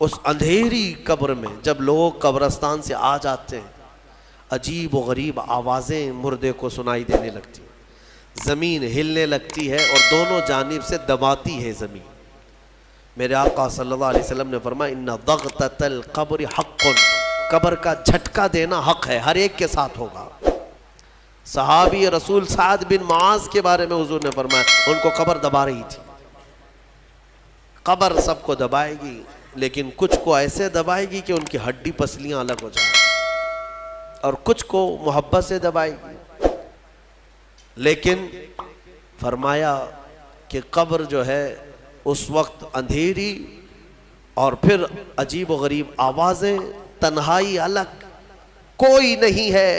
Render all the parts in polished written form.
اس اندھیری قبر میں جب لوگ قبرستان سے آ جاتے ہیں، عجیب و غریب آوازیں مردے کو سنائی دینے لگتی، زمین ہلنے لگتی ہے اور دونوں جانب سے دباتی ہے زمین۔ میرے آقا صلی اللہ علیہ وسلم نے فرمایا ان ضغطۃ القبر حق، قبر کا جھٹکا دینا حق ہے، ہر ایک کے ساتھ ہوگا۔ صحابی رسول سعد بن معاذ کے بارے میں حضور نے فرمایا ان کو قبر دبا رہی تھی۔ قبر سب کو دبائے گی، لیکن کچھ کو ایسے دبائے گی کہ ان کی ہڈی پسلیاں الگ ہو جائیں، اور کچھ کو محبت سے دبائے گی۔ لیکن فرمایا کہ قبر جو ہے اس وقت اندھیری اور پھر عجیب و غریب آوازیں، تنہائی الگ، کوئی نہیں ہے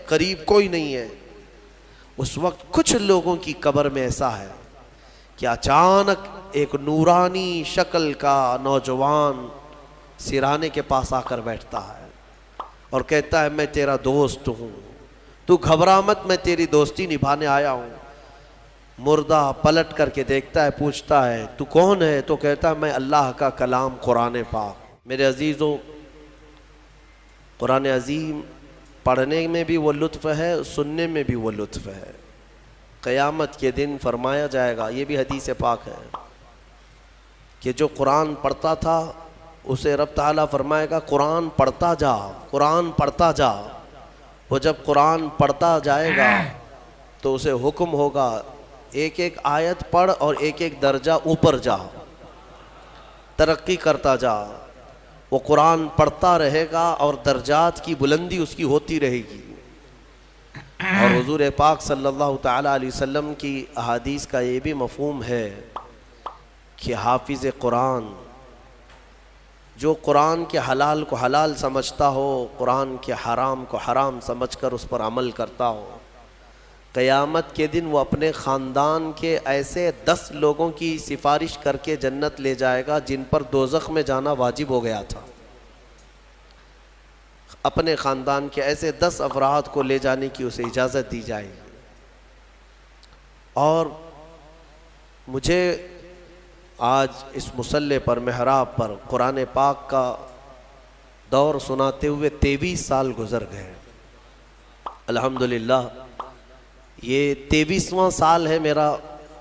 قریب، کوئی نہیں ہے۔ اس وقت کچھ لوگوں کی قبر میں ایسا ہے کہ اچانک ایک نورانی شکل کا نوجوان سرانے کے پاس آ کر بیٹھتا ہے اور کہتا ہے میں تیرا دوست ہوں، تو گھبرا مت، میں تیری دوستی نبھانے آیا ہوں۔ مردہ پلٹ کر کے دیکھتا ہے، پوچھتا ہے تو کون ہے؟ تو کہتا ہے میں اللہ کا کلام قرآن پاک۔ میرے عزیزوں، قرآن عظیم پڑھنے میں بھی وہ لطف ہے، سننے میں بھی وہ لطف ہے۔ قیامت کے دن فرمایا جائے گا، یہ بھی حدیث پاک ہے، کہ جو قرآن پڑھتا تھا اسے رب تعالیٰ فرمائے گا قرآن پڑھتا جا، قرآن پڑھتا جا۔ وہ جب قرآن پڑھتا جائے گا تو اسے حکم ہوگا ایک ایک آیت پڑھ اور ایک ایک درجہ اوپر جا، ترقی کرتا جا۔ وہ قرآن پڑھتا رہے گا اور درجات کی بلندی اس کی ہوتی رہے گی۔ اور حضور پاک صلی اللہ تعالیٰ علیہ وسلم کی احادیث کا یہ بھی مفہوم ہے کہ حافظ قرآن، جو قرآن کے حلال کو حلال سمجھتا ہو، قرآن کے حرام کو حرام سمجھ کر اس پر عمل کرتا ہو، قیامت کے دن وہ اپنے خاندان کے ایسے 10 لوگوں کی سفارش کر کے جنت لے جائے گا جن پر دوزخ میں جانا واجب ہو گیا تھا۔ اپنے خاندان کے ایسے 10 افراد کو لے جانے کی اسے اجازت دی جائے گی۔ اور مجھے آج اس مصلی پر، محراب پر قرآن پاک کا دور سناتے ہوئے 23 سال گزر گئے۔ الحمدللہ یہ 23واں سال ہے میرا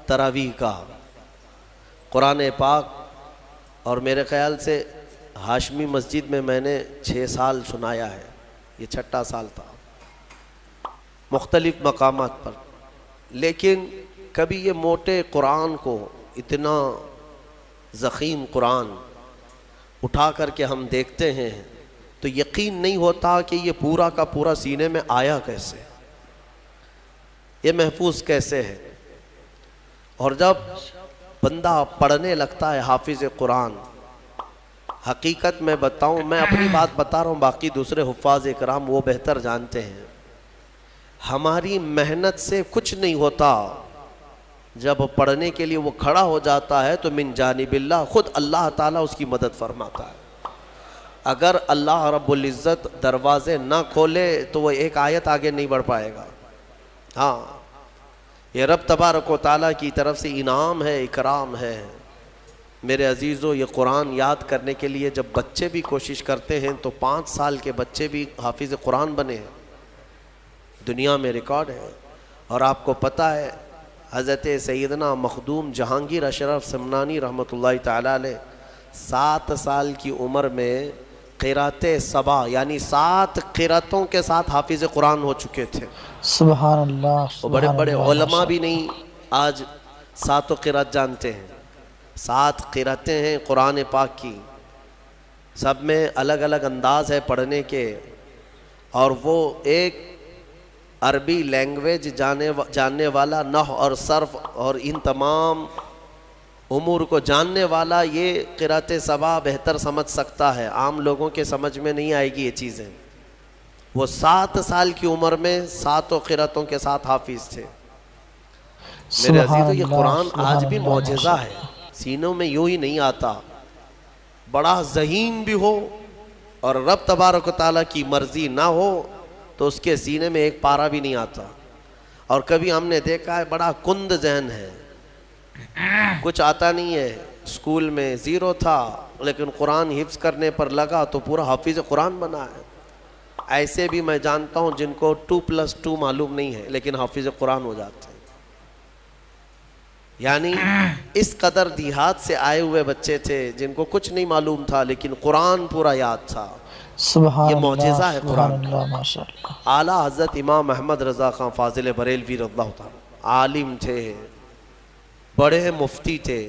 تراویح کا قرآن پاک، اور میرے خیال سے ہاشمی مسجد میں میں نے 6 سال سنایا ہے، یہ 6واں سال تھا مختلف مقامات پر۔ لیکن کبھی یہ موٹے قرآن کو، اتنا ضخیم قرآن اٹھا کر کے ہم دیکھتے ہیں تو یقین نہیں ہوتا کہ یہ پورا کا پورا سینے میں آیا کیسے، یہ محفوظ کیسے ہے۔ اور جب بندہ پڑھنے لگتا ہے حافظ قرآن، حقیقت میں بتاؤں، میں اپنی بات بتا رہا ہوں، باقی دوسرے حفاظ اکرام وہ بہتر جانتے ہیں، ہماری محنت سے کچھ نہیں ہوتا۔ جب پڑھنے کے لیے وہ کھڑا ہو جاتا ہے تو من جانب اللہ، خود اللہ تعالیٰ اس کی مدد فرماتا ہے۔ اگر اللہ رب العزت دروازے نہ کھولے تو وہ ایک آیت آگے نہیں بڑھ پائے گا۔ ہاں، یہ رب تبارک و تعالیٰ کی طرف سے انعام ہے، اکرام ہے۔ میرے عزیزو، یہ قرآن یاد کرنے کے لیے جب بچے بھی کوشش کرتے ہیں تو 5 سال کے بچے بھی حافظ قرآن بنے ہیں، دنیا میں ریکارڈ ہے۔ اور آپ کو پتہ ہے حضرت سیدنا مخدوم جہانگیر اشرف سمنانی رحمۃ اللہ تعالیٰ علیہ 7 سال کی عمر میں قرات سبع یعنی 7 قراتوں کے ساتھ حافظ قرآن ہو چکے تھے۔ سبحان اللہ۔ وہ بڑے بڑے علماء بھی نہیں آج 7 قرات جانتے ہیں۔ 7 قراتیں ہیں قرآن پاک کی، سب میں الگ الگ انداز ہے پڑھنے کے، اور وہ ایک عربی لینگویج جاننے والا، نحو اور صرف اور ان تمام امور کو جاننے والا یہ قرات سبع بہتر سمجھ سکتا ہے، عام لوگوں کے سمجھ میں نہیں آئے گی یہ چیزیں۔ وہ 7 سال کی عمر میں 7 قراتوں کے ساتھ حافظ تھے۔ میرے عزیزو، یہ قرآن آج بھی معجزہ ہے، سینوں میں یوں ہی نہیں آتا، بڑا ذہین بھی ہو اور رب تبارک و تعالیٰ کی مرضی نہ ہو تو اس کے سینے میں ایک پارہ بھی نہیں آتا۔ اور کبھی ہم نے دیکھا ہے بڑا کند ذہن ہے، کچھ آتا نہیں ہے، اسکول میں 0 تھا، لیکن قرآن حفظ کرنے پر لگا تو پورا حافظ قرآن بنا ہے۔ ایسے بھی میں جانتا ہوں جن کو 2+2 معلوم نہیں ہے لیکن حافظ قرآن ہو جاتے ہیں۔ یعنی اس قدر دیہات سے آئے ہوئے بچے تھے جن کو کچھ نہیں معلوم تھا لیکن قرآن پورا یاد تھا۔ سبحان یہ معجزہ ہے اللہ، قرآن سبحان کا۔ اللہ، ماشاءاللہ۔ اعلیٰ حضرت امام محمد رضا خان فاضل بریلوی رضی اللہ تعالیٰ عالم تھے، بڑے مفتی تھے۔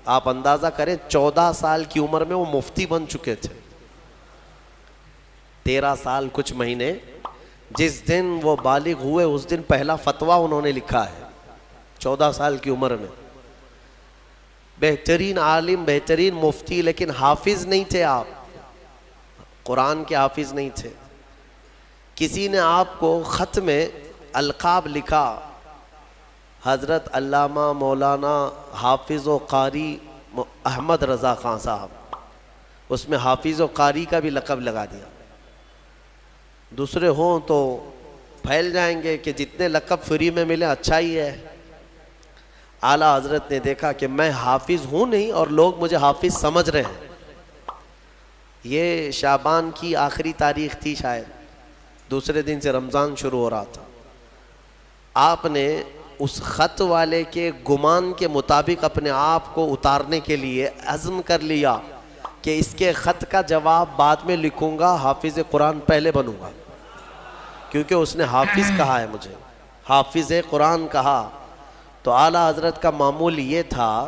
آپ اندازہ کریں 14 سال کی عمر میں وہ مفتی بن چکے تھے۔ 13 سال کچھ مہینے، جس دن وہ بالغ ہوئے اس دن پہلا فتویٰ انہوں نے لکھا ہے 14 سال کی عمر میں۔ بہترین عالم، بہترین مفتی، لیکن حافظ نہیں تھے آپ، قرآن کے حافظ نہیں تھے۔ کسی نے آپ کو خط میں القاب لکھا، حضرت علامہ مولانا حافظ و قاری احمد رضا خان صاحب، اس میں حافظ و قاری کا بھی لقب لگا دیا۔ دوسرے ہوں تو پھیل جائیں گے کہ جتنے لقب فری میں ملے اچھا ہی ہے۔ اعلیٰ حضرت نے دیکھا کہ میں حافظ ہوں نہیں اور لوگ مجھے حافظ سمجھ رہے ہیں۔ یہ شعبان کی آخری تاریخ تھی شاید، دوسرے دن سے رمضان شروع ہو رہا تھا۔ آپ نے اس خط والے کے گمان کے مطابق اپنے آپ کو اتارنے کے لیے عزم کر لیا کہ اس کے خط کا جواب بعد میں لکھوں گا، حافظ قرآن پہلے بنوں گا، کیونکہ اس نے حافظ کہا ہے مجھے، حافظ قرآن کہا۔ تو اعلیٰ حضرت کا معمول یہ تھا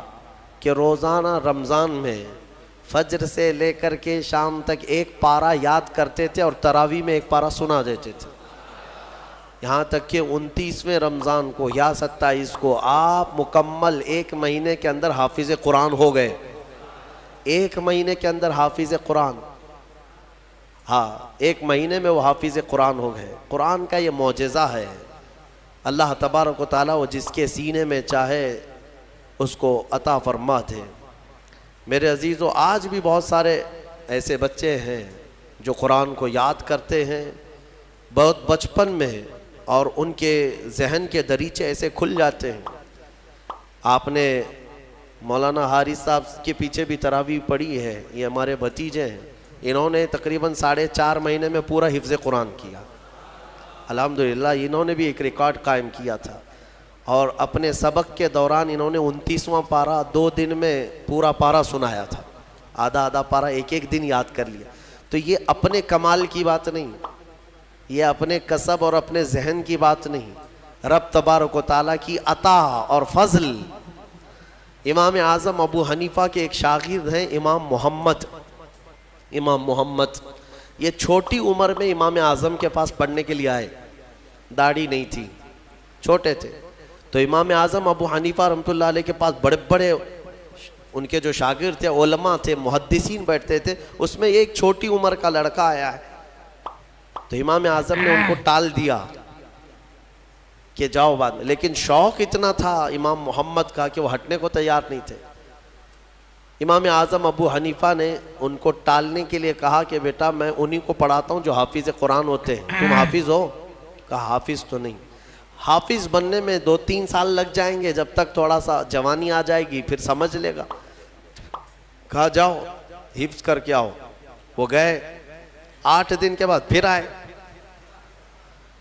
کہ روزانہ رمضان میں فجر سے لے کر کے شام تک ایک پارہ یاد کرتے تھے اور تراویح میں ایک پارہ سنا دیتے تھے، یہاں تک کہ 29ویں رمضان کو یا 27 کو آپ مکمل 1 مہینے کے اندر حافظ قرآن ہو گئے۔ 1 مہینے کے اندر حافظ قرآن، ہاں 1 مہینے میں وہ حافظ قرآن ہو گئے۔ قرآن کا یہ معجزہ ہے، اللہ تبارک و تعالیٰ وہ جس کے سینے میں چاہے اس کو عطا فرماتے۔ میرے عزیزو، آج بھی بہت سارے ایسے بچے ہیں جو قرآن کو یاد کرتے ہیں بہت بچپن میں، اور ان کے ذہن کے دریچے ایسے کھل جاتے ہیں۔ آپ نے مولانا حارث صاحب کے پیچھے بھی تراویح پڑھی ہے، یہ ہمارے بھتیجے ہیں، انہوں نے تقریباً 4.5 مہینے میں پورا حفظ قرآن کیا۔ الحمدللہ انہوں نے بھی ایک ریکارڈ قائم کیا تھا، اور اپنے سبق کے دوران انہوں نے 29واں پارہ 2 دن میں پورا پارہ سنایا تھا، آدھا پارہ ایک دن یاد کر لیا۔ تو یہ اپنے کمال کی بات نہیں، یہ اپنے کسب اور اپنے ذہن کی بات نہیں، رب تبارک و تعالیٰ کی عطا اور فضل۔ امام اعظم ابو حنیفہ کے ایک شاگرد ہیں امام محمد، یہ چھوٹی عمر میں امام اعظم کے پاس پڑھنے کے لیے آئے، داڑھی نہیں تھی، چھوٹے تھے۔ تو امام اعظم ابو حنیفہ رحمۃ اللہ علیہ کے پاس بڑے بڑے ان کے جو شاگرد تھے، علماء تھے، محدثین بیٹھتے تھے، اس میں ایک چھوٹی عمر کا لڑکا آیا ہے۔ تو امام اعظم نے ان کو ٹال دیا کہ جاؤ بعد میں، لیکن شوق اتنا تھا امام محمد کا کہ وہ ہٹنے کو تیار نہیں تھے۔ امام اعظم ابو حنیفہ نے ان کو ٹالنے کے لیے کہا کہ بیٹا میں انہی کو پڑھاتا ہوں جو حافظ قرآن ہوتے ہیں، تم حافظ ہو؟ کہا حافظ تو نہیں، حافظ بننے میں 2-3 سال لگ جائیں گے، جب تک تھوڑا سا جوانی آ جائے گی پھر سمجھ لے گا۔ کہا جاؤ حفظ کر کے آؤ۔ وہ گئے، 8 دن کے بعد پھر آئے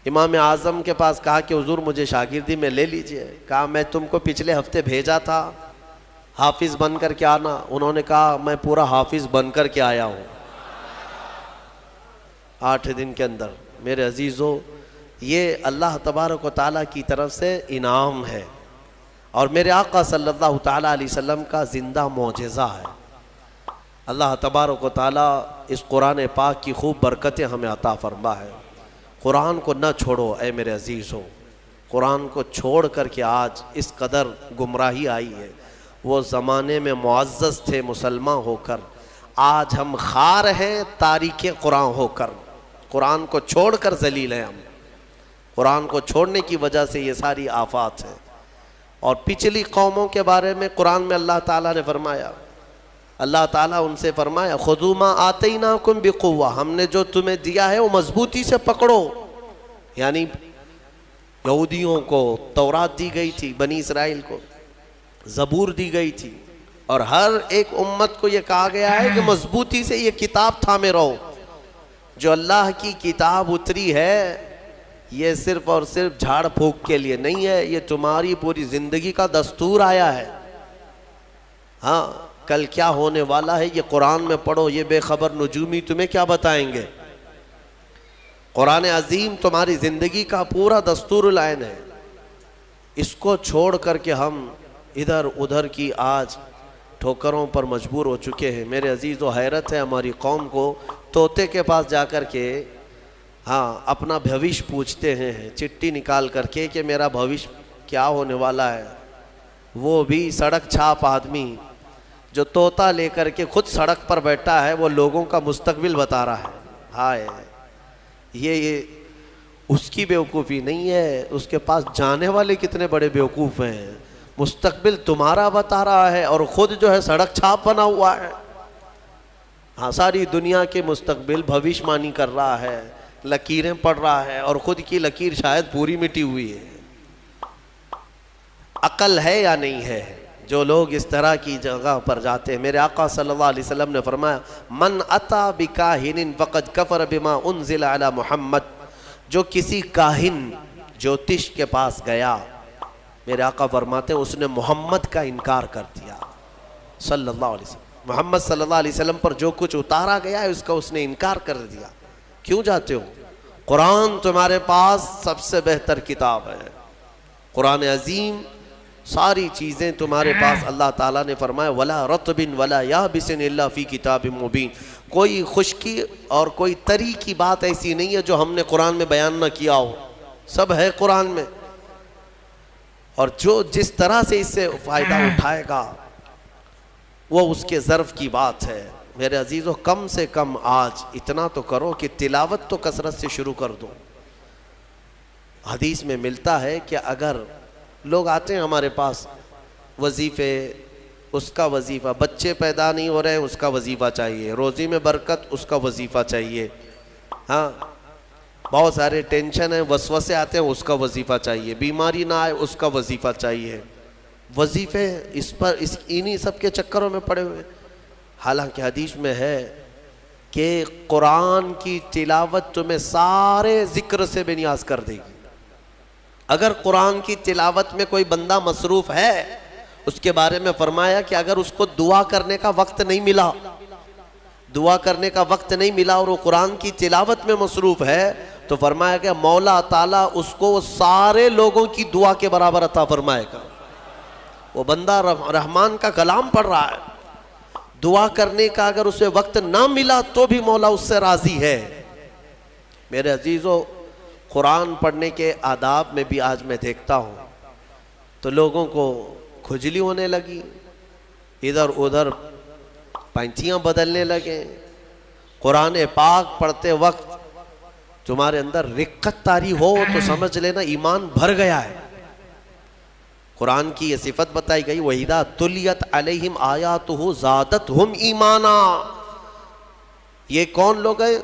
امام اعظم کے پاس، کہا کہ حضور مجھے شاگردی میں لے لیجئے۔ کہا میں تم کو پچھلے ہفتے بھیجا تھا حافظ بن کر کے آنا، انہوں نے کہا میں پورا حافظ بن کر کے آیا ہوں 8 دن کے اندر۔ میرے عزیزو، یہ اللہ تبارک و تعالیٰ کی طرف سے انعام ہے، اور میرے آقا صلی اللہ تعالیٰ علیہ وسلم کا زندہ معجزہ ہے۔ اللہ تبارک و تعالیٰ اس قرآن پاک کی خوب برکتیں ہمیں عطا فرما ہے۔ قرآن کو نہ چھوڑو اے میرے عزیزو، قرآن کو چھوڑ کر کے آج اس قدر گمراہی آئی ہے۔ وہ زمانے میں معزز تھے مسلمان ہو کر، آج ہم خار ہیں تاریک قرآن ہو کر، قرآن کو چھوڑ کر ذلیل ہیں ہم۔ قرآن کو چھوڑنے کی وجہ سے یہ ساری آفات ہیں۔ اور پچھلی قوموں کے بارے میں قرآن میں اللہ تعالیٰ نے فرمایا، اللہ تعالیٰ ان سے فرمایا خذوا ما آتیناکم بقوہ، ہم نے جو تمہیں دیا ہے وہ مضبوطی سے پکڑو۔ یعنی یہودیوں کو تورات دی گئی تھی، بنی اسرائیل کو زبور دی گئی تھی، اور ہر ایک امت کو یہ کہا گیا ہے کہ مضبوطی سے یہ کتاب تھامے رہو. جو اللہ کی کتاب اتری ہے یہ صرف اور صرف جھاڑ پھونک کے لیے نہیں ہے، یہ تمہاری پوری زندگی کا دستور آیا ہے. ہاں کل کیا ہونے والا ہے یہ قرآن میں پڑھو، یہ بے خبر نجومی تمہیں کیا بتائیں گے. قرآن عظیم تمہاری زندگی کا پورا دستور العین ہے. اس کو چھوڑ کر کے ہم ادھر ادھر کی آج ٹھوکروں پر مجبور ہو چکے ہیں. میرے عزیز و حیرت ہے ہماری قوم کو، طوطے کے پاس جا کر کے اپنا بھوش پوچھتے ہیں چٹھی نکال کر کے کہ میرا بھوش کیا ہونے والا ہے. وہ بھی سڑک چھاپ آدمی جو طوطا لے کر کے خود سڑک پر بیٹھا ہے وہ لوگوں کا مستقبل بتا رہا ہے. ہائے یہ اس کی بیوقوفی نہیں ہے، اس کے پاس جانے والے کتنے بڑے بیوقوف ہیں. مستقبل تمہارا بتا رہا ہے اور خود جو ہے سڑک چھاپ بنا ہوا ہے. ہاں ساری دنیا کے مستقبل بھوشمانی کر رہا ہے، لکیریں پڑھ رہا ہے اور خود کی لکیر شاید پوری مٹی ہوئی ہے. عقل ہے یا نہیں ہے جو لوگ اس طرح کی جگہ پر جاتے ہیں؟ میرے آقا صلی اللہ علیہ وسلم نے فرمایا من اتا بکاہن فقد کفر بما انزل علی محمد. جو کسی کاہن جوتش کے پاس گیا، میرے آقا فرماتے ہیں اس نے محمد کا انکار کر دیا صلی اللہ علیہ وسلم. محمد صلی اللہ علیہ وسلم پر جو کچھ اتارا گیا ہے اس کا اس نے انکار کر دیا. کیوں جاتے ہو؟ قرآن تمہارے پاس سب سے بہتر کتاب ہے. قرآن عظیم ساری چیزیں تمہارے پاس. اللہ تعالیٰ نے فرمایا وَلَا رَطْبٍ وَلَا يَابِسٍ إِلَّا فِي كِتَابٍ مُبِينٍ. کوئی خشکی اور کوئی تری کی بات ایسی نہیں ہے جو ہم نے قرآن میں بیان نہ کیا ہو، سب ہے قرآن میں. اور جو جس طرح سے اس سے فائدہ اٹھائے گا وہ اس کے ظرف کی بات ہے. میرے عزیزو کم سے کم آج اتنا تو کرو کہ تلاوت تو کثرت سے شروع کر دو. حدیث میں ملتا ہے کہ اگر لوگ آتے ہیں ہمارے پاس وظیفے، اس کا وظیفہ، بچے پیدا نہیں ہو رہے ہیں اس کا وظیفہ چاہیے، روزی میں برکت اس کا وظیفہ چاہیے، ہاں بہت سارے ٹینشن ہیں، وسوسے آتے ہیں اس کا وظیفہ چاہیے، بیماری نہ آئے اس کا وظیفہ چاہیے. وظیفے انہی سب کے چکروں میں پڑے ہوئے. حالانکہ حدیث میں ہے کہ قرآن کی تلاوت تمہیں سارے ذکر سے بے نیاز کر دے گی. اگر قرآن کی تلاوت میں کوئی بندہ مصروف ہے، اس کے بارے میں فرمایا کہ اگر اس کو دعا کرنے کا وقت نہیں ملا اور وہ قرآن کی تلاوت میں مصروف ہے تو فرمایا کہ مولا تعالیٰ اس کو سارے لوگوں کی دعا کے برابر عطا فرمائے گا. وہ بندہ رحمان کا کلام پڑھ رہا ہے، دعا کرنے کا اگر اسے وقت نہ ملا تو بھی مولا اس سے راضی ہے. میرے عزیزو قرآن پڑھنے کے آداب میں بھی آج میں دیکھتا ہوں تو لوگوں کو کھجلی ہونے لگی، ادھر ادھر پینتیاں بدلنے لگے. قرآن پاک پڑھتے وقت تمہارے اندر رقت طاری ہو تو سمجھ لینا ایمان بھر گیا ہے. قرآن کی یہ صفت بتائی گئی وَإِذَا تُلِيَتْ عَلَيْهِمْ آيَاتُهُ زَادَتْهُمْ إِيمَانًا. یہ کون لوگ ہیں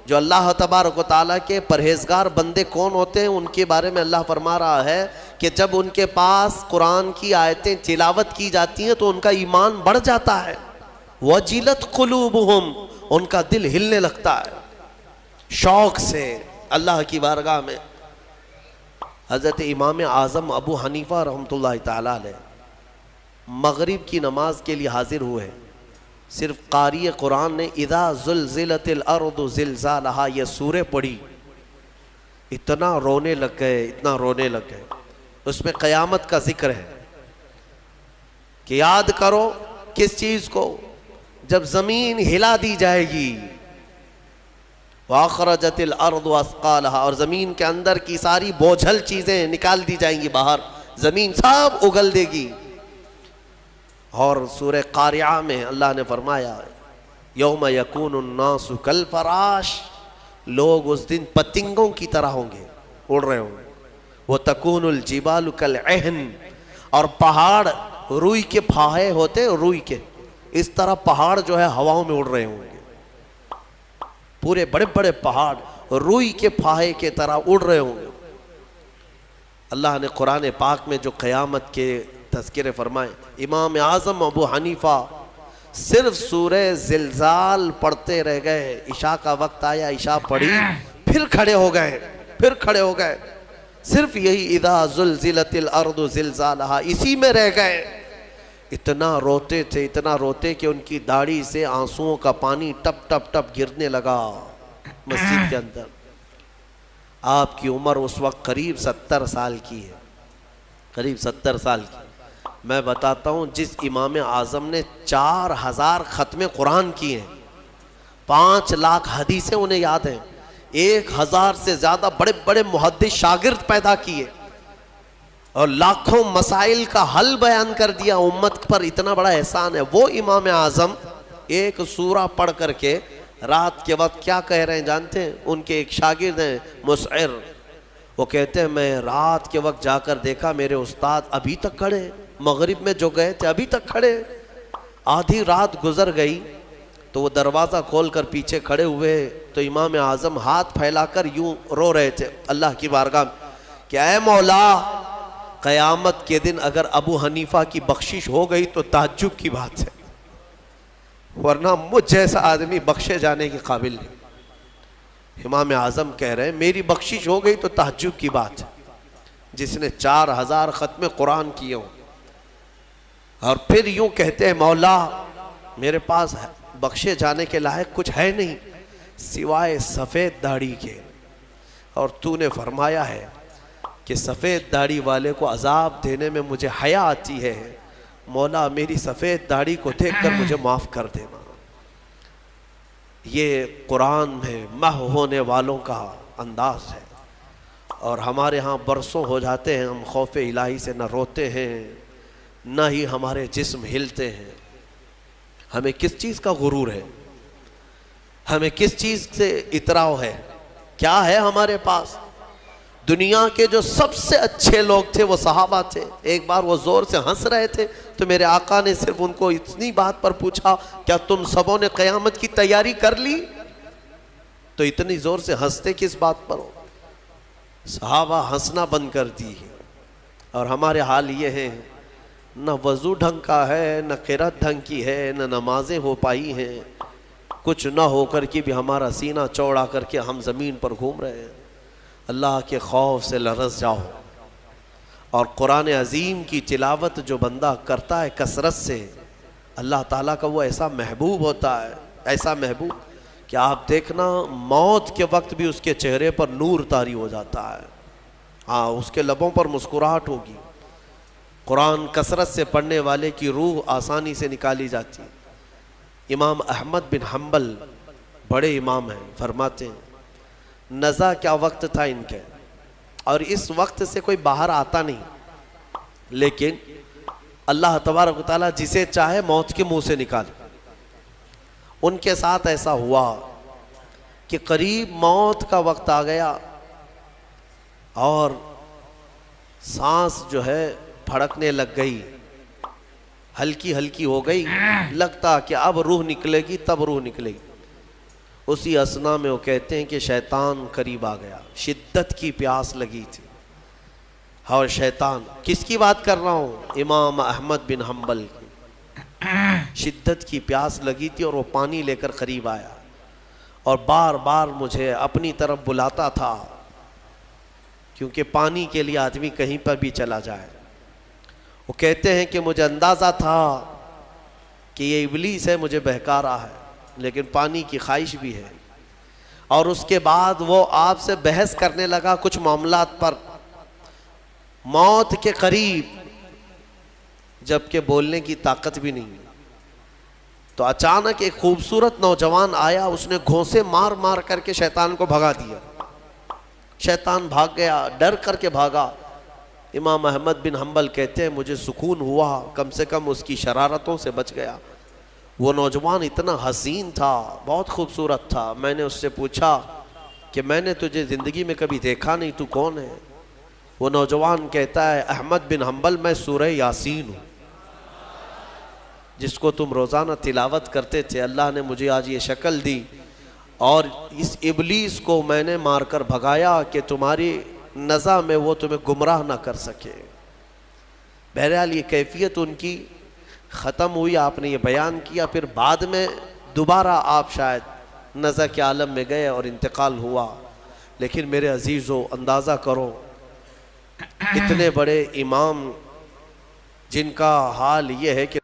جو اللہ تبارک و تعالیٰ کے پرہیزگار بندے کون ہوتے ہیں؟ ان کے بارے میں اللہ فرما رہا ہے کہ جب ان کے پاس قرآن کی آیتیں تلاوت کی جاتی ہیں تو ان کا ایمان بڑھ جاتا ہے. وَجِلَتْ قُلُوبُهُمْ. ان کا دل ہلنے لگتا ہے شوق سے اللہ کی بارگاہ میں. حضرت امام اعظم ابو حنیفہ رحمۃ اللہ تعالیٰ علیہ مغرب کی نماز کے لیے حاضر ہوئے. صرف قاری قرآن نے اذا زلزلت الارض زلزالہا یہ سورہ پڑھی، اتنا رونے لگ گئے. اس میں قیامت کا ذکر ہے کہ یاد کرو کس چیز کو؟ جب زمین ہلا دی جائے گی، وَأَخْرَجَتِ الْأَرْضُ أَثْقَالَهَا، اور زمین کے اندر کی ساری بوجھل چیزیں نکال دی جائیں گی باہر، زمین سب اگل دے گی. اور سورہ قاریعہ میں اللہ نے فرمایا یوم یکون الناس کالفراش، لوگ اس دن پتنگوں کی طرح ہوں گے، اڑ رہے ہوں گے. وَتَكُونُ الْجِبَالُ كَالْعِهْنِ، اور پہاڑ روئی کے پھاہے ہوتے، روئی کے اس طرح پہاڑ جو ہے ہواؤں میں اڑ رہے ہوں گے. پورے بڑے بڑے پہاڑ روئی کے پھاہے کے طرح اڑ رہے ہوں گے. اللہ نے قرآن پاک میں جو قیامت کے تذکرے فرمائیں. امام اعظم ابو حنیفہ صرف سورہ زلزال پڑھتے رہ گئے. عشاء کا وقت آیا, عشاء پڑھی, پھر کھڑے ہو گئے, صرف یہی اذا زلزلت الارض زلزالہا, اسی میں رہ گئے. اتنا روتے کہ ان کی داڑھی سے آنسوؤں کا پانی ٹپ ٹپ ٹپ گرنے لگا مسجد کے اندر. آپ کی عمر اس وقت قریب 70 سال کی ہے, قریب 70 سال کی. میں بتاتا ہوں, جس امام اعظم نے 4000 ختم قرآن کیے ہیں, 5 لاکھ حدیثیں انہیں یاد ہیں, 1000 سے زیادہ بڑے بڑے محدث شاگرد پیدا کیے, اور لاکھوں مسائل کا حل بیان کر دیا امت پر, اتنا بڑا احسان ہے. وہ امام اعظم ایک سورہ پڑھ کر کے رات کے وقت کیا کہہ رہے ہیں جانتے ہیں؟ ان کے ایک شاگرد ہیں مسعر, وہ کہتے ہیں میں رات کے وقت جا کر دیکھا میرے استاد ابھی تک کھڑے, مغرب میں جو گئے تھے ابھی تک کھڑے. آدھی رات گزر گئی تو وہ دروازہ کھول کر پیچھے کھڑے ہوئے, تو امام اعظم ہاتھ پھیلا کر یوں رو رہے تھے اللہ کی بارگاہ میں کہ اے مولا, قیامت کے دن اگر ابو حنیفہ کی بخشش ہو گئی تو تعجب کی بات ہے, ورنہ مجھ جیسا آدمی بخشے جانے کے قابل نہیں. امام اعظم کہہ رہے ہیں میری بخشش ہو گئی تو تعجب کی بات ہے, جس نے 4000 ختم قرآن کیے ہوں. اور پھر یوں کہتے ہیں مولا میرے پاس بخشے جانے کے لائق کچھ ہے نہیں سوائے سفید داڑھی کے, اور تو نے فرمایا ہے کہ سفید داڑھی والے کو عذاب دینے میں مجھے حیا آتی ہے, مولا میری سفید داڑھی کو دیکھ کر مجھے معاف کر دینا. یہ قرآن میں محو ہونے والوں کا انداز ہے, اور ہمارے ہاں برسوں ہو جاتے ہیں ہم خوف الہی سے نہ روتے ہیں نہ ہی ہمارے جسم ہلتے ہیں. ہمیں کس چیز کا غرور ہے, ہمیں کس چیز سے اتراؤ ہے, کیا ہے ہمارے پاس؟ دنیا کے جو سب سے اچھے لوگ تھے وہ صحابہ تھے. ایک بار وہ زور سے ہنس رہے تھے تو میرے آقا نے صرف ان کو اتنی بات پر پوچھا کیا تم سبوں نے قیامت کی تیاری کر لی؟ تو اتنی زور سے ہنستے کس بات پر ہو؟ صحابہ ہنسنا بند کر دی. اور ہمارے حال یہ ہے, نہ وضو ڈھنگ کا ہے, نہ قرات ڈھنگ کی ہے, نہ نمازیں ہو پائی ہیں, کچھ نہ ہو کر کے بھی ہمارا سینہ چوڑا کر کے ہم زمین پر گھوم رہے ہیں. اللہ کے خوف سے لرز جاؤ, اور قرآن عظیم کی تلاوت جو بندہ کرتا ہے کثرت سے, اللہ تعالیٰ کا وہ ایسا محبوب ہوتا ہے, ایسا محبوب کہ آپ دیکھنا موت کے وقت بھی اس کے چہرے پر نور طاری ہو جاتا ہے. ہاں, اس کے لبوں پر مسکراہٹ ہوگی. قرآن کثرت سے پڑھنے والے کی روح آسانی سے نکالی جاتی ہے. امام احمد بن حنبل بڑے امام ہیں, فرماتے ہیں نزا کیا وقت تھا ان کے, اور اس وقت سے کوئی باہر آتا نہیں, لیکن اللہ تبارک و تعالیٰ جسے چاہے موت کے منہ سے نکالے. ان کے ساتھ ایسا ہوا کہ قریب موت کا وقت آ گیا اور سانس جو ہے پھڑکنے لگ گئی, ہلکی ہلکی ہو گئی, لگتا کہ اب روح نکلے گی, تب روح نکلے گی. اسی اثنا میں وہ کہتے ہیں کہ شیطان قریب آ گیا, شدت کی پیاس لگی تھی. اور شیطان, کس کی بات کر رہا ہوں؟ امام احمد بن حنبل کی. شدت کی پیاس لگی تھی اور وہ پانی لے کر قریب آیا اور بار بار مجھے اپنی طرف بلاتا تھا, کیونکہ پانی کے لیے آدمی کہیں پر بھی چلا جائے. وہ کہتے ہیں کہ مجھے اندازہ تھا کہ یہ ابلیس ہے, مجھے بہکا رہا ہے, لیکن پانی کی خواہش بھی ہے. اور اس کے بعد وہ آپ سے بحث کرنے لگا کچھ معاملات پر, موت کے قریب, جبکہ بولنے کی طاقت بھی نہیں. تو اچانک ایک خوبصورت نوجوان آیا, اس نے گھونسے مار مار کر کے شیطان کو بھگا دیا. شیطان بھاگ گیا, ڈر کر کے بھاگا. امام احمد بن حنبل کہتے ہیں مجھے سکون ہوا, کم سے کم اس کی شرارتوں سے بچ گیا. وہ نوجوان اتنا حسین تھا, بہت خوبصورت تھا. میں نے اس سے پوچھا کہ میں نے تجھے زندگی میں کبھی دیکھا نہیں, تو کون ہے؟ وہ نوجوان کہتا ہے احمد بن حنبل, میں سورہ یاسین ہوں جس کو تم روزانہ تلاوت کرتے تھے. اللہ نے مجھے آج یہ شکل دی اور اس ابلیس کو میں نے مار کر بھگایا کہ تمہاری نزا میں وہ تمہیں گمراہ نہ کر سکے. بہرحال یہ کیفیت ان کی ختم ہوئی، آپ نے یہ بیان کیا، پھر بعد میں دوبارہ آپ شاید نزع کے عالم میں گئے اور انتقال ہوا. لیکن میرے عزیزو اندازہ کرو، اتنے بڑے امام جن کا حال یہ ہے کہ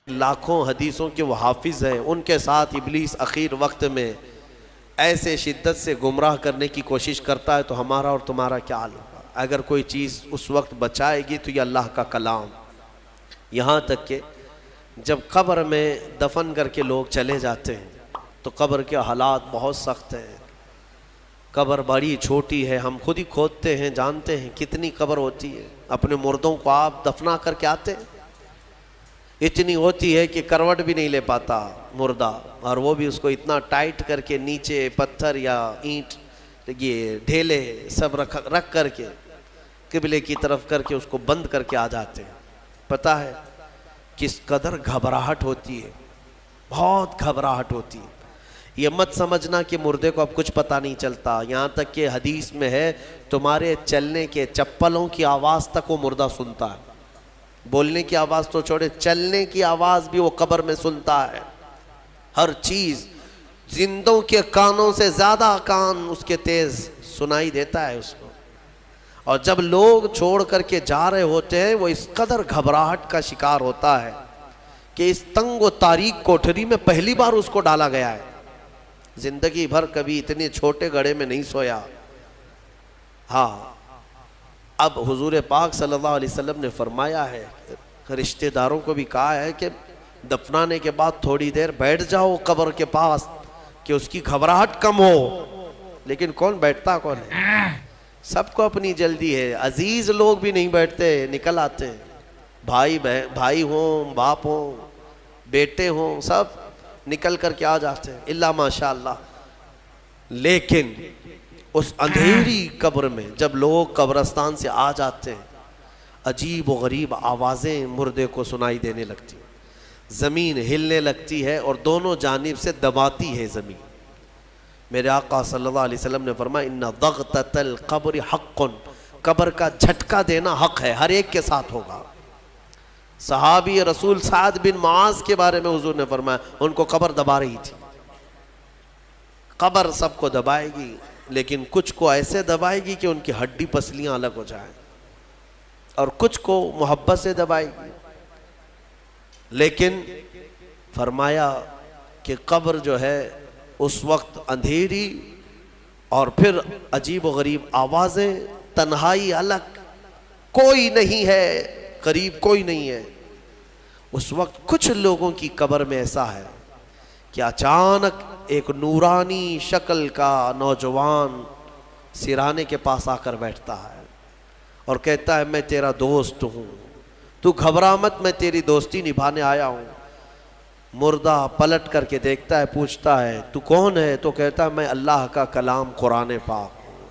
لاکھوں حدیثوں کے وہ حافظ ہیں، ان کے ساتھ ابلیس اخیر وقت میں ایسے شدت سے گمراہ کرنے کی کوشش کرتا ہے، تو ہمارا اور تمہارا کیا حال ہوگا؟ اگر کوئی چیز اس وقت بچائے گی تو یہ اللہ کا کلام. یہاں تک کہ جب قبر میں دفن کر کے لوگ چلے جاتے ہیں تو قبر کے حالات بہت سخت ہیں. قبر بڑی چھوٹی ہے، ہم خود ہی کھودتے ہیں، جانتے ہیں کتنی قبر ہوتی ہے. اپنے مردوں کو آپ دفنا کر کے آتے ہیں، اتنی ہوتی ہے کہ کروٹ بھی نہیں لے پاتا مردہ، اور وہ بھی اس کو اتنا ٹائٹ کر کے نیچے پتھر یا اینٹ یہ ڈھیلے سب رکھ کر کے قبلے کی طرف کر کے اس کو بند کر کے آ جاتے ہیں. پتہ ہے کس قدر گھبراہٹ ہوتی ہے، بہت گھبراہٹ ہوتی ہے. یہ مت سمجھنا کہ مردے کو اب کچھ پتہ نہیں چلتا، یہاں تک کہ حدیث میں ہے تمہارے چلنے کے چپلوں کی آواز تک وہ مردہ سنتا ہے. بولنے کی آواز تو چھوڑے، چلنے کی آواز بھی وہ قبر میں سنتا ہے. ہر چیز زندوں کے کانوں سے زیادہ کان اس کے تیز سنائی دیتا ہے اس کو. اور جب لوگ چھوڑ کر کے جا رہے ہوتے ہیں وہ اس قدر گھبراہٹ کا شکار ہوتا ہے کہ اس تنگ و تاریک کوٹھری میں پہلی بار اس کو ڈالا گیا ہے. زندگی بھر کبھی اتنے چھوٹے گڑھے میں نہیں سویا. ہاں، اب حضور پاک صلی اللہ علیہ وسلم نے فرمایا ہے، رشتہ داروں کو بھی کہا ہے کہ دفنانے کے بعد تھوڑی دیر بیٹھ جاؤ قبر کے پاس کہ اس کی گھبراہٹ کم ہو. لیکن کون بیٹھتا کون ہے؟ سب کو اپنی جلدی ہے. عزیز لوگ بھی نہیں بیٹھتے، نکل آتے ہیں. بھائی ہوں، باپ ہوں، بیٹے ہوں، سب نکل کر کے آ جاتے ہیں الا ماشاء اللہ. لیکن اس اندھیری قبر میں جب لوگ قبرستان سے آ جاتے ہیں، عجیب و غریب آوازیں مردے کو سنائی دینے لگتی ہیں. زمین ہلنے لگتی ہے اور دونوں جانب سے دباتی ہے زمین. میرے آقا صلی اللہ علیہ وسلم نے فرمایا ان ضغطۃ القبر حق، قبر کا جھٹکا دینا حق ہے، ہر ایک کے ساتھ ہوگا. صحابی رسول سعد بن معاذ کے بارے میں حضور نے فرمایا ان کو قبر دبا رہی تھی. قبر سب کو دبائے گی، لیکن کچھ کو ایسے دبائے گی کہ ان کی ہڈی پسلیاں الگ ہو جائیں، اور کچھ کو محبت سے دبائے گی. لیکن فرمایا کہ قبر جو ہے اس وقت اندھیری اور پھر عجیب و غریب آوازیں، تنہائی الگ، کوئی نہیں ہے قریب، کوئی نہیں ہے. اس وقت کچھ لوگوں کی قبر میں ایسا ہے کہ اچانک ایک نورانی شکل کا نوجوان سرانے کے پاس آ کر بیٹھتا ہے اور کہتا ہے میں تیرا دوست ہوں، تو گھبرا مت، میں تیری دوستی نبھانے آیا ہوں. مردہ پلٹ کر کے دیکھتا ہے، پوچھتا ہے تو کون ہے؟ تو کہتا ہے میں اللہ کا کلام قرآن پاک ہوں.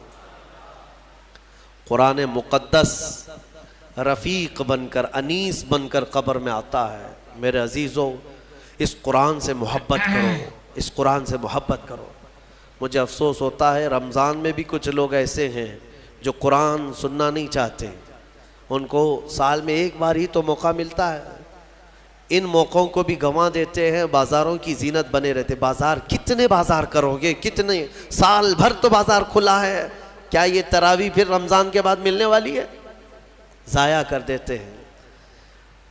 قرآن مقدس رفیق بن کر، انیس بن کر قبر میں آتا ہے. میرے عزیزو اس قرآن سے محبت کرو، اس قرآن سے محبت کرو. مجھے افسوس ہوتا ہے رمضان میں بھی کچھ لوگ ایسے ہیں جو قرآن سننا نہیں چاہتے. ان کو سال میں ایک بار ہی تو موقع ملتا ہے، ان موقعوں کو بھی گنوا دیتے ہیں، بازاروں کی زینت بنے رہتے. بازار کتنے بازار کرو گے، کتنے سال بھر تو بازار کھلا ہے، کیا یہ تراویح پھر رمضان کے بعد ملنے والی ہے؟ ضائع کر دیتے ہیں.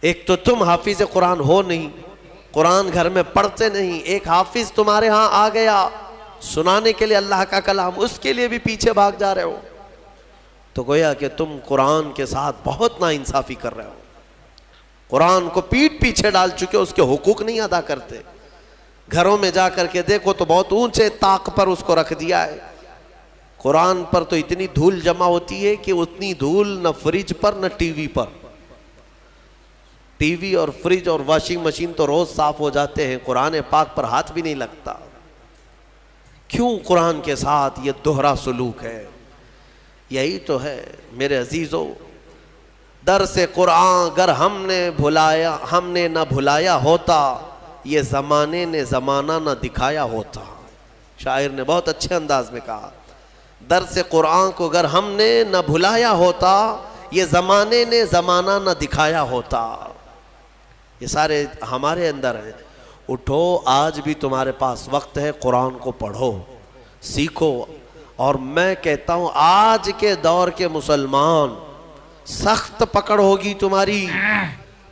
ایک تو تم حافظ قرآن ہو نہیں، قرآن گھر میں پڑھتے نہیں، ایک حافظ تمہارے ہاں آ گیا سنانے کے لیے اللہ کا کلام، اس کے لیے بھی پیچھے بھاگ جا رہے ہو. تو گویا کہ تم قرآن کے ساتھ بہت ناانصافی کر رہے ہو. قرآن کو پیٹ پیچھے ڈال چکے، اس کے حقوق نہیں ادا کرتے. گھروں میں جا کر کے دیکھو تو بہت اونچے طاق پر اس کو رکھ دیا ہے. قرآن پر تو اتنی دھول جمع ہوتی ہے کہ اتنی دھول نہ فریج پر نہ ٹی وی پر. ٹی وی اور فریج اور واشنگ مشین تو روز صاف ہو جاتے ہیں، قرآن پاک پر ہاتھ بھی نہیں لگتا. کیوں قرآن کے ساتھ یہ دوہرا سلوک ہے؟ یہی تو ہے میرے عزیزو. درس قرآن اگر ہم نے نہ بھلایا ہوتا، یہ زمانے نے زمانہ نہ دکھایا ہوتا. شاعر نے بہت اچھے انداز میں کہا، درس قرآن کو اگر ہم نے نہ بھلایا ہوتا، یہ زمانے نے زمانہ نہ دکھایا ہوتا. یہ سارے ہمارے اندر ہیں. اٹھو، آج بھی تمہارے پاس وقت ہے، قرآن کو پڑھو، سیکھو. اور میں کہتا ہوں آج کے دور کے مسلمان، سخت پکڑ ہوگی تمہاری.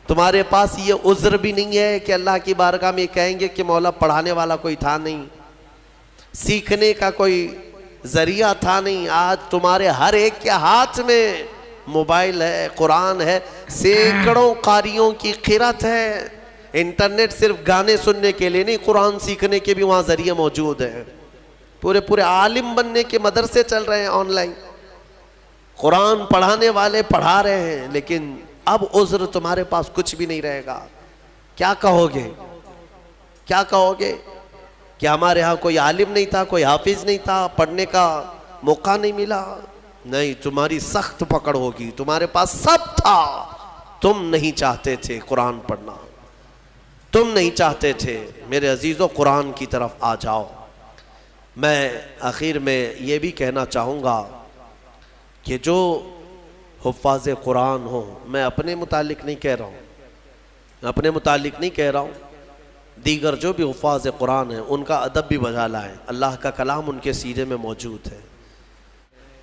تمہارے پاس یہ عذر بھی نہیں ہے کہ اللہ کی بارگاہ میں کہیں گے کہ مولا پڑھانے والا کوئی تھا نہیں، سیکھنے کا کوئی ذریعہ تھا نہیں. آج تمہارے ہر ایک کے ہاتھ میں موبائل ہے، قرآن ہے، سینکڑوں قاریوں کی قرت ہے. انٹرنیٹ صرف گانے سننے کے لیے نہیں، قرآن سیکھنے کے بھی وہاں ذریعے موجود ہیں. پورے عالم بننے کے مدرسے چل رہے ہیں آن لائن، قرآن پڑھانے والے پڑھا رہے ہیں. لیکن اب عذر تمہارے پاس کچھ بھی نہیں رہے گا. کیا کہو گے؟ کیا کہو گے کہ ہمارے ہاں کوئی عالم نہیں تھا، کوئی حافظ نہیں تھا، پڑھنے کا موقع نہیں ملا؟ نہیں، تمہاری سخت پکڑ ہوگی. تمہارے پاس سب تھا، تم نہیں چاہتے تھے قرآن پڑھنا، تم نہیں چاہتے تھے. میرے عزیزو، قرآن کی طرف آ جاؤ. میں آخر میں یہ بھی کہنا چاہوں گا کہ جو حفاظ قرآن ہوں، میں اپنے متعلق نہیں کہہ رہا ہوں، اپنے متعلق نہیں کہہ رہا ہوں، دیگر جو بھی حفاظ قرآن ہیں ان کا ادب بھی بجا لائیں. اللہ کا کلام ان کے سینے میں موجود ہے.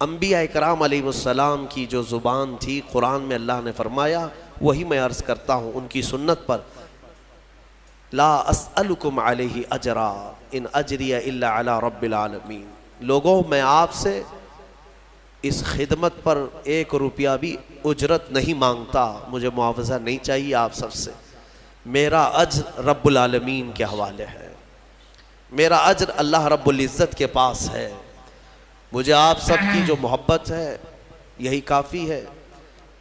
انبیاء اکرام علیہ السلام کی جو زبان تھی، قرآن میں اللہ نے فرمایا، وہی میں عرض کرتا ہوں ان کی سنت پر. لا اسألکم علیہ اجرا ان اجری الا علی رب العالمین. لوگوں، میں آپ سے اس خدمت پر 1 روپیہ بھی اجرت نہیں مانگتا، مجھے معاوضہ نہیں چاہیے آپ سب سے. میرا اجر رب العالمین کے حوالے ہے، میرا اجر اللہ رب العزت کے پاس ہے. مجھے آپ سب کی جو محبت ہے یہی کافی ہے،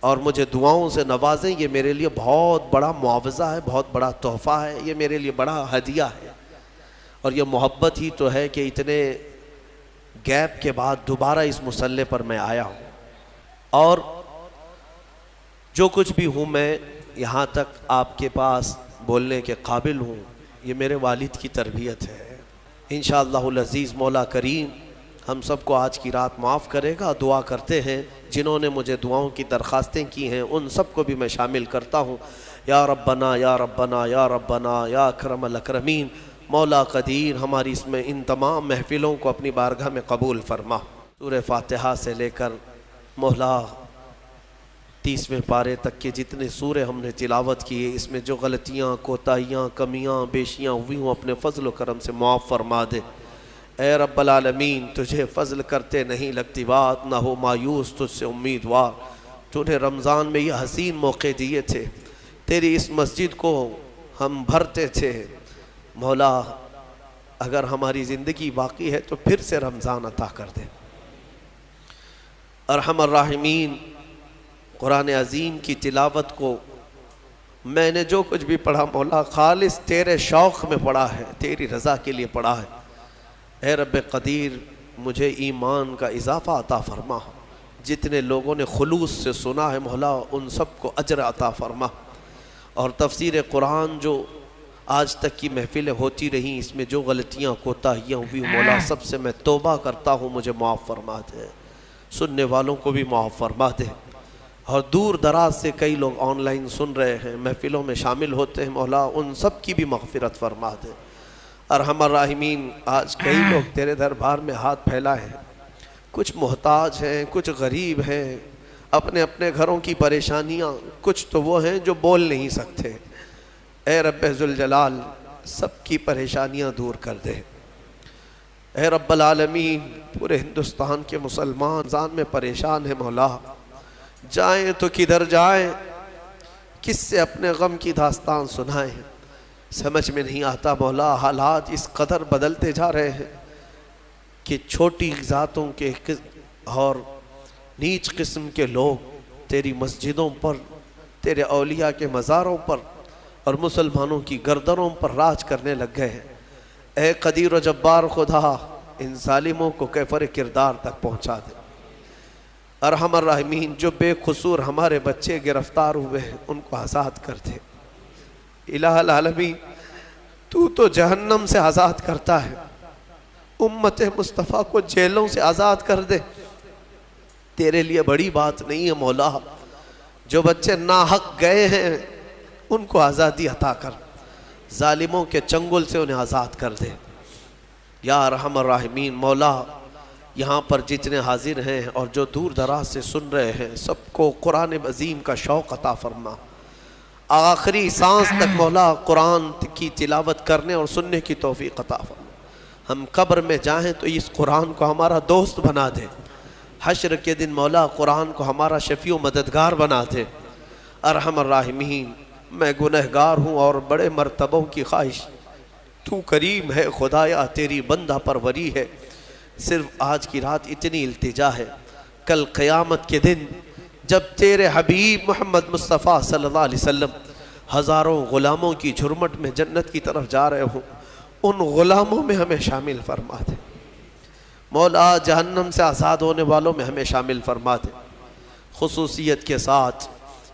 اور مجھے دعاؤں سے نوازیں، یہ میرے لیے بہت بڑا معاوضہ ہے، بہت بڑا تحفہ ہے، یہ میرے لیے بڑا ہدیہ ہے. اور یہ محبت ہی تو ہے کہ اتنے گیپ کے بعد دوبارہ اس مسلح پر میں آیا ہوں. اور جو کچھ بھی ہوں، میں یہاں تک آپ کے پاس بولنے کے قابل ہوں، یہ میرے والد کی تربیت ہے. انشاءاللہ العزیز مولا کریم ہم سب کو آج کی رات معاف کرے گا. دعا کرتے ہیں جنہوں نے مجھے دعاؤں کی درخواستیں کی ہیں ان سب کو بھی میں شامل کرتا ہوں. یا ربنا یا ربنا یا ربنا یا اکرم الاکرمین. مولا قدیر ہماری اس میں ان تمام محفلوں کو اپنی بارگاہ میں قبول فرما. سورہ فاتحہ سے لے کر مولا 30ویں پارے تک کے جتنے سورے ہم نے تلاوت کیے، اس میں جو غلطیاں، کوتاہیاں، کمیاں، بیشیاں ہوئی ہوں اپنے فضل و کرم سے معاف فرما دے. اے رب العالمین، تجھے فضل کرتے نہیں لگتی بات، نہ ہو مایوس تجھ سے امیدوار. تو نے رمضان میں یہ حسین موقع دیے تھے، تیری اس مسجد کو ہم بھرتے تھے. مولا اگر ہماری زندگی باقی ہے تو پھر سے رمضان عطا کر دے. ارحم الراحمین، قرآن عظیم کی تلاوت کو میں نے جو کچھ بھی پڑھا مولا خالص تیرے شوق میں پڑھا ہے، تیری رضا کے لیے پڑھا ہے. اے رب قدیر مجھے ایمان کا اضافہ عطا فرما. جتنے لوگوں نے خلوص سے سنا ہے مولا ان سب کو اجر عطا فرما. اور تفسیر قرآن جو آج تک کی محفلیں ہوتی رہیں، اس میں جو غلطیاں کوتاہیاں ہوئی مولا سب سے میں توبہ کرتا ہوں، مجھے معاف فرما دے. سننے والوں کو بھی معاف فرما دے. اور دور دراز سے کئی لوگ آن لائن سن رہے ہیں، محفلوں میں شامل ہوتے ہیں مولا ان سب کی بھی مغفرت فرما دے. ارحم الراحمین، آج کئی لوگ تیرے دربار میں ہاتھ پھیلا ہے، کچھ محتاج ہیں، کچھ غریب ہیں، اپنے اپنے گھروں کی پریشانیاں، کچھ تو وہ ہیں جو بول نہیں سکتے. اے رب ذوالجلال سب کی پریشانیاں دور کر دے. اے رب العالمین پورے ہندوستان کے مسلمان رمضان میں پریشان ہیں مولا، جائیں تو کدھر جائیں، کس سے اپنے غم کی داستان سنائیں، سمجھ میں نہیں آتا مولا. حالات اس قدر بدلتے جا رہے ہیں کہ چھوٹی ذاتوں کے اور نیچ قسم کے لوگ تیری مسجدوں پر، تیرے اولیاء کے مزاروں پر اور مسلمانوں کی گردنوں پر راج کرنے لگ گئے ہیں. اے قدیر و جبار خدا ان ظالموں کو کیفر کردار تک پہنچا دے. ارحم الراحمین جو بے قصور ہمارے بچے گرفتار ہوئے ہیں ان کو آزاد کر دے. الہ العالمین تو جہنم سے آزاد کرتا ہے، امت مصطفیٰ کو جیلوں سے آزاد کر دے. تیرے لیے بڑی بات نہیں ہے مولا. جو بچے ناحق گئے ہیں ان کو آزادی عطا کر، ظالموں کے چنگل سے انہیں آزاد کر دے یا ارحم الراحمین۔ مولا یہاں پر جتنے حاضر ہیں اور جو دور دراز سے سن رہے ہیں سب کو قرآن عظیم کا شوق عطا فرما، آخری سانس تک مولا قرآن کی تلاوت کرنے اور سننے کی توفیق عطا فرما۔ ہم قبر میں جائیں تو اس قرآن کو ہمارا دوست بنا دے، حشر کے دن مولا قرآن کو ہمارا شفیع و مددگار بنا دے۔ ارحم الراحمین، میں گنہگار ہوں اور بڑے مرتبوں کی خواہش، تو کریم ہے خدایا، تیری بندہ پروری ہے، صرف آج کی رات اتنی التجا ہے، کل قیامت کے دن جب تیرے حبیب محمد مصطفیٰ صلی اللہ علیہ وسلم ہزاروں غلاموں کی جھرمٹ میں جنت کی طرف جا رہے ہوں، ان غلاموں میں ہمیں شامل فرما دے مولا، جہنم سے آزاد ہونے والوں میں ہمیں شامل فرما دے۔ خصوصیت کے ساتھ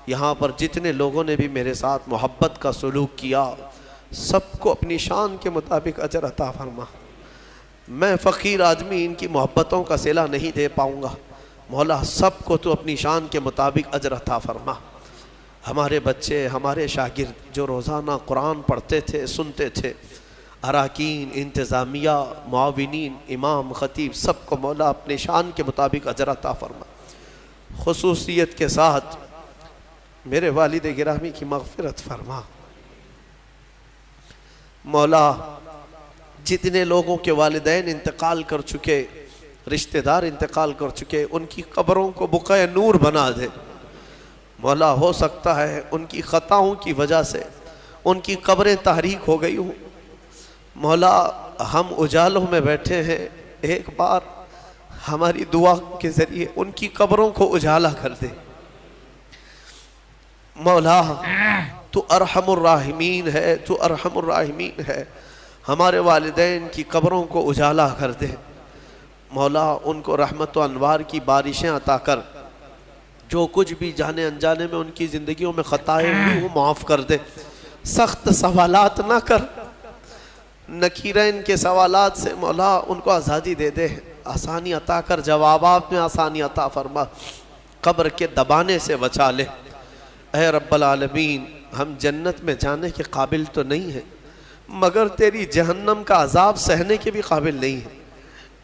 یہاں پر جتنے لوگوں نے بھی میرے ساتھ محبت کا سلوک کیا سب کو اپنی شان کے مطابق اجر عطا فرما۔ میں فقیر آدمی ان کی محبتوں کا صلہ نہیں دے پاؤں گا، مولا سب کو تو اپنی شان کے مطابق اجر عطا فرما۔ ہمارے بچے، ہمارے شاگرد جو روزانہ قرآن پڑھتے تھے، سنتے تھے، اراکین، انتظامیہ، معاونین، امام، خطیب، سب کو مولا اپنے شان کے مطابق اجر عطا فرما۔ خصوصیت کے ساتھ میرے والد گرامی کی مغفرت فرما مولا، جتنے لوگوں کے والدین انتقال کر چکے، رشتہ دار انتقال کر چکے، ان کی قبروں کو بقعہ نور بنا دے مولا۔ ہو سکتا ہے ان کی خطاؤں کی وجہ سے ان کی قبریں تحریک ہو گئی ہوں مولا، ہم اجالوں میں بیٹھے ہیں، ایک بار ہماری دعا کے ذریعے ان کی قبروں کو اجالا کر دے مولا۔ تو ارحم الراحمین ہے، تو ارحم الراحمین ہے، ہمارے والدین کی قبروں کو اجالا کر دے مولا، ان کو رحمت و انوار کی بارشیں عطا کر، جو کچھ بھی جانے انجانے میں ان کی زندگیوں میں خطائیں ہوئی وہ معاف کر دے، سخت سوالات نہ کر، نکیرین کے سوالات سے مولا ان کو آزادی دے دے، آسانی عطا کر، جوابات میں آسانی عطا فرما، قبر کے دبانے سے بچا لے۔ اے رب العالمین، ہم جنت میں جانے کے قابل تو نہیں ہیں مگر تیری جہنم کا عذاب سہنے کے بھی قابل نہیں ہیں،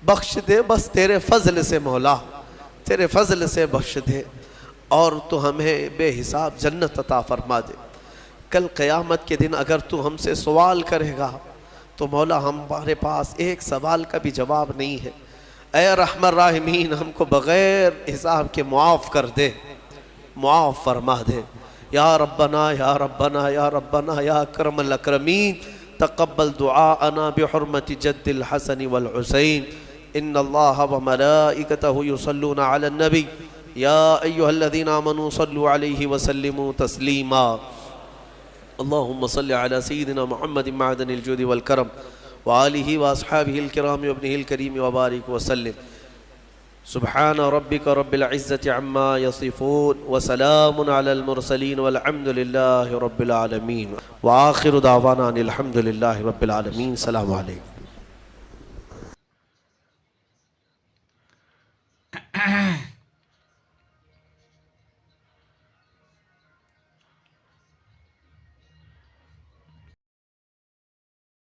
بخش دے بس تیرے فضل سے مولا، تیرے فضل سے بخش دے اور تو ہمیں بے حساب جنت عطا فرما دے۔ کل قیامت کے دن اگر تو ہم سے سوال کرے گا تو مولا ہمارے پاس ایک سوال کا بھی جواب نہیں ہے، اے رحم الراحمین ہم کو بغیر حساب کے معاف کر دے، معاف فرما دے یا ربنا یا ربنا یا ربنا یا اکرم الاکرمین، تقبل دعاءنا بحرمت جد الحسن والحسین، ان اللہ وملائکتہ یصلون علی النبی یا ایہا الذین آمنوا صلوا علیہ وسلموا تسلیما، اللہم صل علی سیدنا محمد معدن الجود والکرم وآلہ واصحابہ الکرام وابنہ الکریم وبارک وسلم۔ سبحان ربک رب العزة عما يصفون وسلام على المرسلين والحمد لله رب العالمين وآخر دعوانا ان الحمد لله رب العالمين۔ السلام علیکم۔